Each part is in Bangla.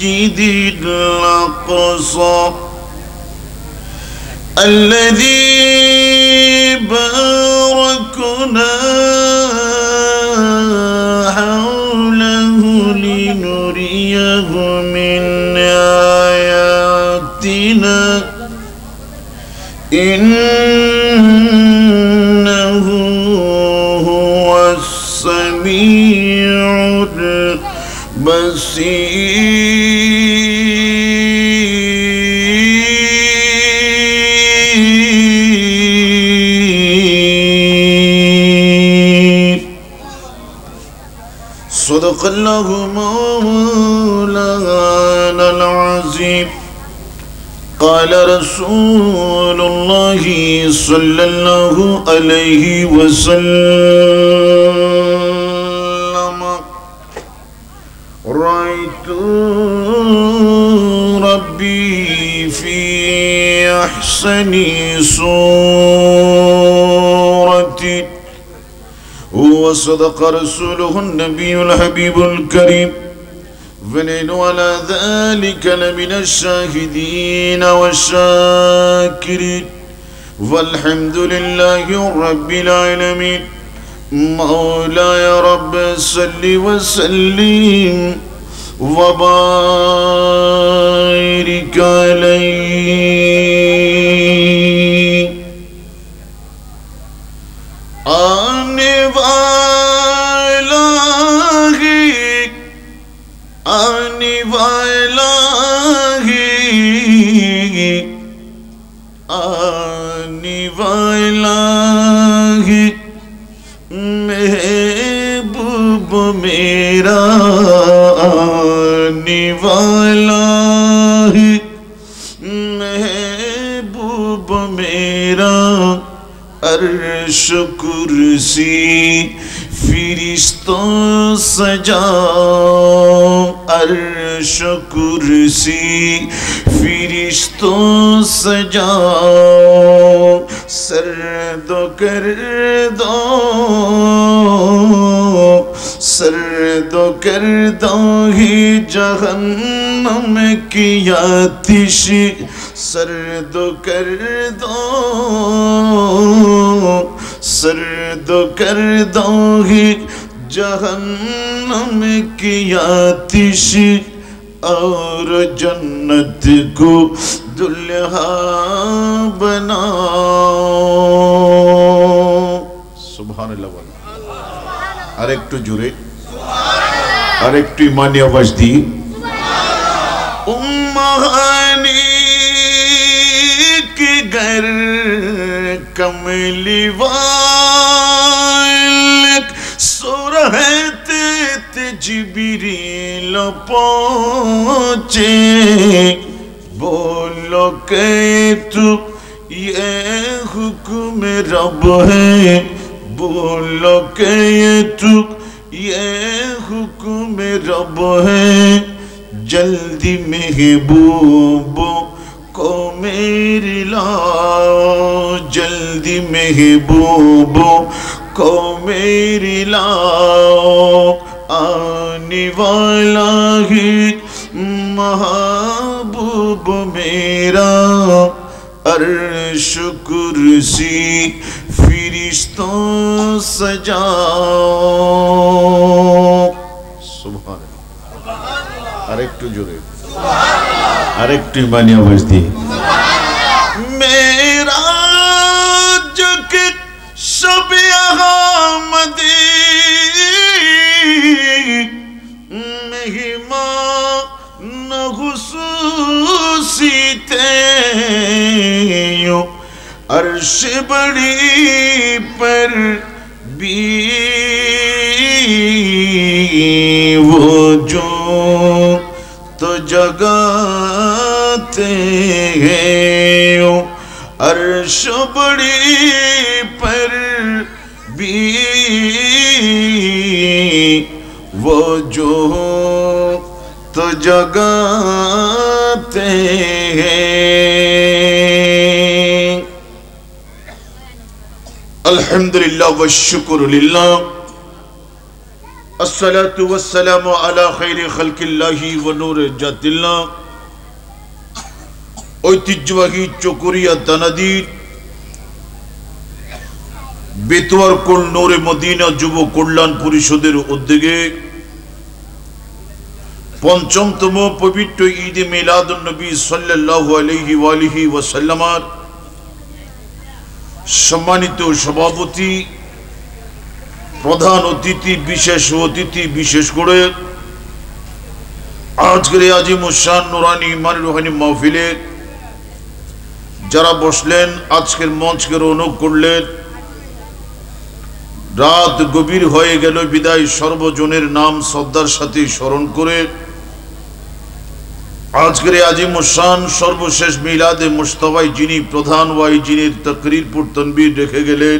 المسجد الأقصى الذي باركنا حوله لنريه من آياتنا إنه هو السميع البصير صدق الله مولانا العظيم قال رسول الله صلى الله عليه وسلم رأيت ربي في أحسن صورة وصدق رسوله النبي الحبيب الكريم ونحن على ذلك لمن الشاهدين والشاكرين والحمد لله رب العالمين مولاي رب صل وسلم وبارك عليه آنے والا ہے محبوب میرا آنے والا ہے محبوب میرا عرش کرسی فرشتوں سجا عرش کرسی فرشتوں سجا سرد کردہ ہی جہنم کی آتش سرد کردہ ہی جہنم کی آتش اور جنت کو دلہا بناؤ سبحان اللہ واللہ আর একটু জোরে আর একটু ইমানি আওয়াজ দিই উম্মাহানি কি ঘর কমলি ওয়াল সো রহে তে জিবরিল পৌঁছে بولو کہ تو یہ حکم رب ہے بولو کہ تو یہ حکم رب ہے جلدی محبوب کو میری لاؤ جلدی محبوب کو میری لاؤ آنے والا ہی محبوب میرا عرش کرسی فرشتوں سجاؤ سبحان اللہ আরেকটু জোরে আরেকটু ইমানি আওয়াজ দিয়ে মেরাজ کے شب احمدی مہمان خصوصی تھے عرش بڑی پر بھی وہ جو تو جگاتے ہیں عرش بڑی پر بھی وہ جو تو جگاتے ہیں الحمدللہ والشکر للہ अस्सलातु वस्सलामु अला खैरि खल्किल्लाहि व नूर जातिल्लाह। ঐতিহ্যবাহী চকরিয়া তানাদির বেতোয়ারকুল নূরে মদিনা যুব কল্যাণ পরিষদের উদ্যোগে পঞ্চমতম পবিত্র ঈদে মিলাদুন নবী সাল্লাল্লাহু আলাইহি ওয়া আলিহি ওয়াসাল্লামের সম্মানিত সভাপতি, প্রধান অতিথি, বিশেষ করে আজকের আজিমুশান নুরানি ইমান রুহানি মাহফিলে যারা বসলেন, আজকের মঞ্চকে রৌনক করলেন। রাত গভীর হয়ে গেল বিদায় সর্বজনের নাম শ্রদ্ধার সাথে স্মরণ করে আজকের আজিমুশান সর্বশেষ মিলাদে মুস্তাফায় যিনি প্রধান ওয়াইজিনের তাকরীর পুর তানবীর রেখে গেলেন,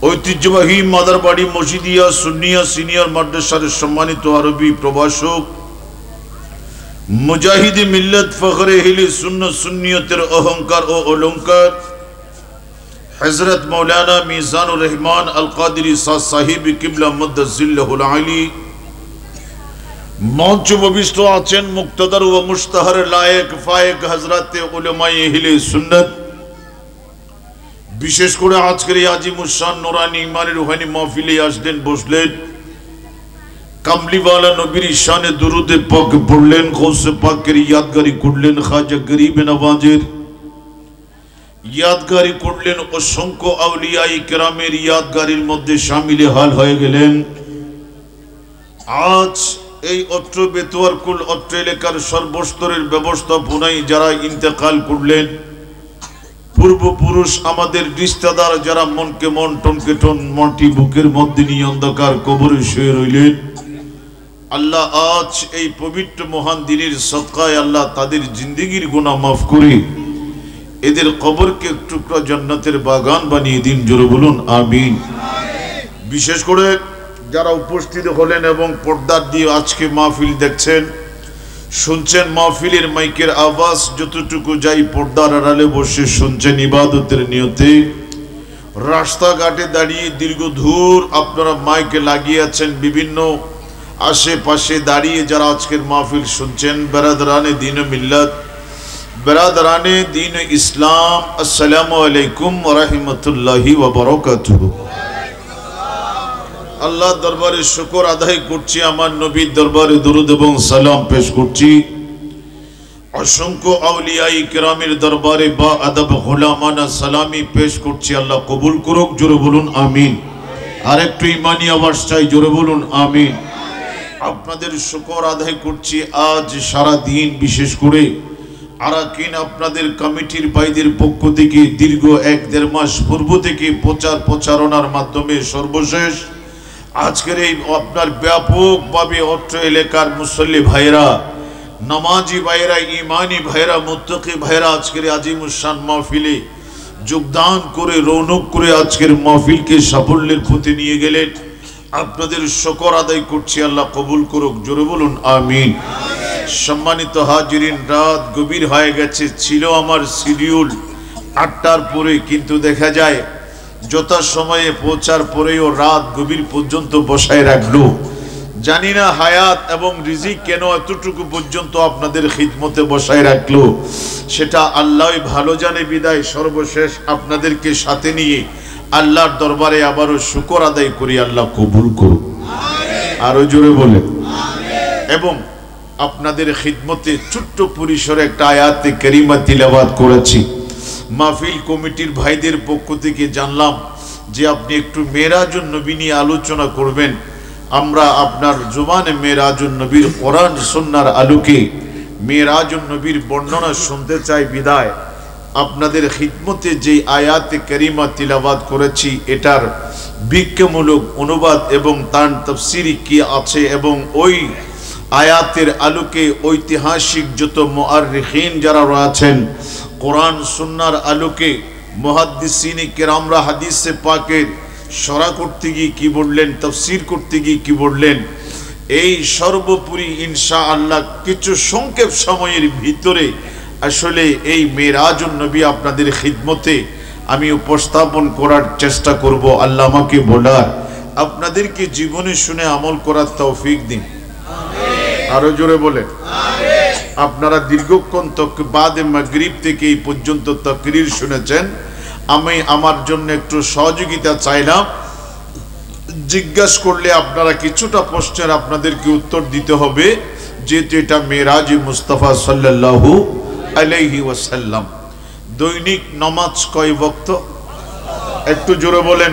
ঐতিহ্যবাহী মাদারবাড়ি মসজিদিয়া সুন্নিয়া সিনিয়র মাদ্রাসার সম্মানিত আরবি প্রভাষক, মুজাহিদি মিল্লাত ফখরে হিলি সুন্নাত সুন্নিয়তের অহংকার ও অলংকার হযরত মাওলানা মিজানুর রহমান আল কাদেরী সাহিব কিবলা মুদ্দাজিল্লাহুল আলী, মঞ্চ উপবিষ্ট আছেন মুক্তাদার ও মুশতাহার লায়েক ফায়েক হযরতে উলামায়ে আহলে সুন্নাত। বিশেষ করে আজকের এই আজিমুশান নুরানি ইমান রুহানি মাহফিলে আসলেন, বসলেন, কামলিওয়ালা নবীর শানে দুরুদে পাক পড়লেন, গৌসে পাকের ইয়াদগারি করলেন, খাজা গরিব নওয়াজের ইয়াদগারি করলেন, অসংখ্য আউলিয়ায়ে কেরামের ইয়াদগারির মধ্যে শামিলে হাল হয়ে গেলেন। আজ এই অত্র বেতোয়ারকুল অত্র এলাকার সর্বস্তরের ব্যবস্থাপনায় যারা ইন্তেকাল করলেন, পূর্বপুরুষ আমাদের রিশতেদার যারা মনকে মন টনকে টন মাটি বুকের মধ্যে নিয়ে অন্ধকার কবরে শুয়ে রইলেন, আল্লাহ আজ এই পবিত্র মহান দিনের সদকায় আল্লাহ তাদের জিন্দেগির গুনাহ মাফ করে এদের কবরকে টুকরা জান্নাতের বাগান বানিয়ে দিন। জোরে বলুন আমিন। বিশেষ করে যারা উপস্থিত হলেন এবং পর্দা দিয়ে আজকে মাহফিল দেখছেন, শুনছেন, মাহফিলের মাইকের আওয়াজ যতটুকু যাই পর্দার আড়ালে বসে শুনছেন ইবাদতের নিয়তে, রাস্তাঘাটে দাঁড়িয়ে দীর্ঘদূর আপনারা মাইকে লাগিয়ে আছেন, বিভিন্ন আশেপাশে দাঁড়িয়ে যারা আজকের মাহফিল শুনছেন, বেরাদারানে দ্বীন মিল্লাত, বেরাদারানে দ্বীন ইসলাম, আসসালামু আলাইকুম ওয়া রাহমাতুল্লাহি ওয়া বারাকাতুহু। আল্লাহ দরবারে শুকর আদায় করছি, আমার নবীর দরবারে দরুদ এবং সালাম পেশ করছি, অসংখ্য আউলিয়ায়ে কেরামের দরবারে বা আদব গোলামানা সালামি পেশ করছি। আল্লাহ কবুল করুক। জোরে বলুন আমিন। আর একটু ইমানি আওয়াজ চাই, জোরে বলুন আমিন। আপনাদের শুকর আদায় করছি আজ সারা দিন, বিশেষ করে আরাকিন আপনাদের কমিটির ভাইদের পক্ষ থেকে দীর্ঘ 1-1.5 মাস পূর্ব থেকে প্রচারণার মাধ্যমে সর্বশেষ আজকের এই আপনার ব্যাপকভাবে অত্র এলাকার মুসল্লি ভাইরা, নামাজি ভাইরা, ইমানি ভাইরা, মুত্তাকি ভাইরা আজকের আজিমুশান মাহফিলে যোগদান করে রৌনক করে আজকের মাহফিলকে সাফল্যের পথে নিয়ে গেলেন। আপনাদের শুকর আদায় করছি, আল্লাহ কবুল করুক। জোরে বলুন আমিন। সম্মানিত হাজিরিন, রাত গভীর হয়ে গেছে, ছিল আমার শিডিউল 8টার পরে, কিন্তু দেখা যায় যথা সময়ে পৌঁছার পরেও রাত গভীর পর্যন্ত বসায় রাখলো। জানি না হায়াত এবং রিজিক কেন এতটুকু পর্যন্ত আপনাদের খিদমতে বসায় রাখলো, সেটা আল্লাহই ভালো জানে। বিদায় সর্বশেষ আপনাদেরকে সাথে নিয়ে আল্লাহর দরবারে আবারও শুকর আদায় করি, আল্লাহ কবুল করুন। আরো জোরে বলেন। এবং আপনাদের খিদমতে ছোট্ট পরিসরে একটা আয়াতে কারিমা তিলাওয়াত করেছি। মাহফিল কমিটির ভাইদের পক্ষ থেকে জানলাম যে আপনি একটু মেরাজুন নবী নিয়ে আলোচনা করবেন। আমরা আপনার জবানে মেরাজুন নবীর কোরআন সুন্নাহর আলোকে মেরাজুন নবীর বর্ণনা শুনতে চাই। বিদায় আপনাদের খিদমতে যে আয়াতে কারিমা তিলাওয়াত করেছি, এটার ব্যাখ্যামূলক অনুবাদ এবং তার তাফসীর কি আছে, এবং ওই আয়াতের আলোকে ঐতিহাসিক যত মুআররিখিন যারা রয়েছেন, কোরআন সুন্নাহর আলোকে মুহাদ্দিসিন কেরামরা হাদিসে পাকের শরহ করতে গিয়ে কি বললেন, তাফসীর করতে গিয়ে কি বললেন, এই সর্বোপরি ইনশাআল্লাহ কিছু সংক্ষেপ সময়ের ভিতরে আসলে এই মেরাজুন নবী আপনাদের খিদমতে আমি উপস্থাপন করার চেষ্টা করব। আল্লাহ আমাকে বলার আপনাদেরকে জীবনে শুনে আমল করার তৌফিক দিন। আরো জোরে বলেন আপনারা দীর্ঘক্ষণ বাদে মাগরিব থেকে এই পর্যন্ত তাকরীর শুনেছেন। আমি আমার জন্য একটু সহযোগিতা চাইলাম। জিজ্ঞাসা করলে আপনারা কিছুটা প্রশ্নের আপনাদেরকে উত্তর দিতে হবে, যেহেতু এটা মেরাজ মুস্তাফা সাল্লাল্লাহু আলাইহি ওয়াসাল্লাম। দৈনিক নামাজ কয় ওয়াক্ত? একটু জোরে বলেন।